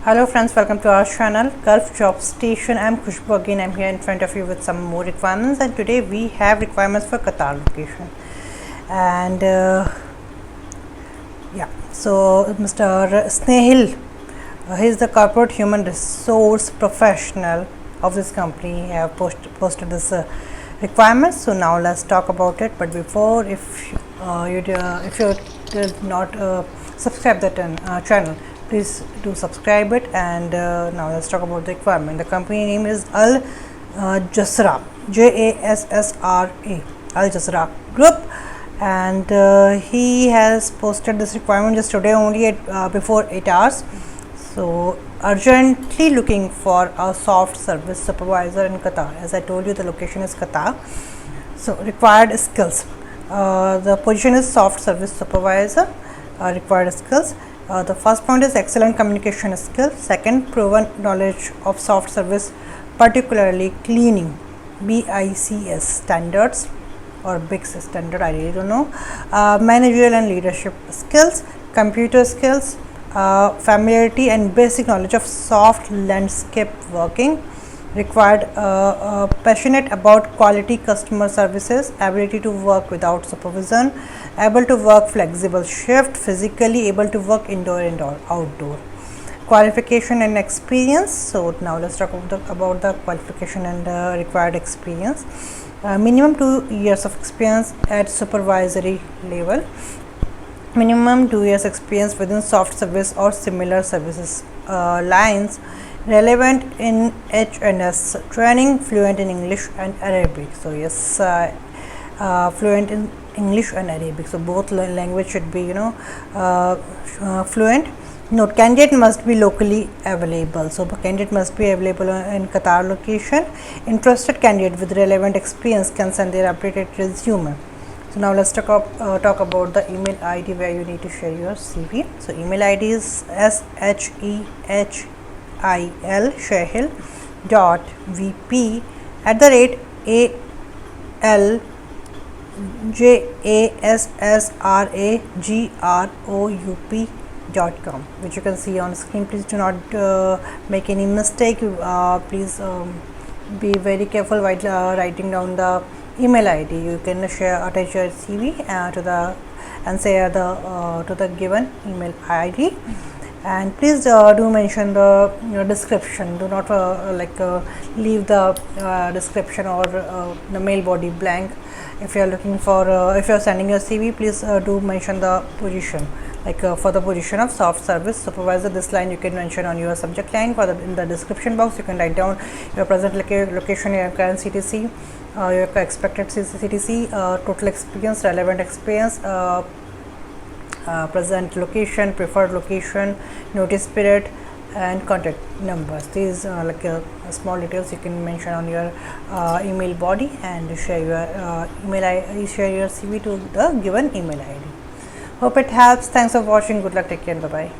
Hello friends, welcome to our channel Gulf Job Station. I'm Khushbu again. I'm here in front of you with some more requirements, and today we have requirements for Qatar location. And so Mr. Snehil, he is the corporate human resource professional of this company. He have posted this requirements. So now let's talk about it. But before, if you did not subscribe that channel, please do subscribe it. And now let's talk about the requirement. The company name is Jassra, Jassra, Al Jassra Group, and he has posted this requirement just today only at before 8 hours. So urgently looking for a soft service supervisor in Qatar. As I told you, the location is Qatar. So required skills, the position is soft service supervisor. Required skills, the first point is excellent communication skills. Second, proven knowledge of soft service, particularly cleaning, BICS standards or BICS Standard, I really don't know. Managerial and leadership skills, computer skills, familiarity and basic knowledge of soft landscape working. Required passionate about quality customer services, ability to work without supervision, able to work flexible shift, physically able to work indoor and outdoor. Qualification and experience. So now let's talk about the qualification and required experience. Minimum 2 years of experience at supervisory level. Minimum 2 years experience within soft service or similar services lines. Relevant in HNS training, fluent in English and Arabic. So yes, fluent in English and Arabic. So both language should be fluent. Note: candidate must be locally available. So the candidate must be available in Qatar location. Interested candidate with relevant experience can send their updated resume. So now let's talk about the email ID where you need to share your CV. So email ID is shahil.vp@aljassragroup.com, which you can see on screen. Please do not make any mistake. Please be very careful while writing down the email ID. You can attach your CV to the given email ID. And please do mention the description. Do not leave the description or the mail body blank. If you are looking for if you are sending your CV, please do mention the position, for the position of soft service supervisor. This line you can mention on your subject line. In the description box you can write down your present location, your current CTC, your expected CTC, total experience, relevant experience, present location, preferred location, notice period, and contact numbers. These small details you can mention on your email body and share your share your CV to the given email ID. Hope it helps. Thanks for watching. Good luck. Take care. Bye bye.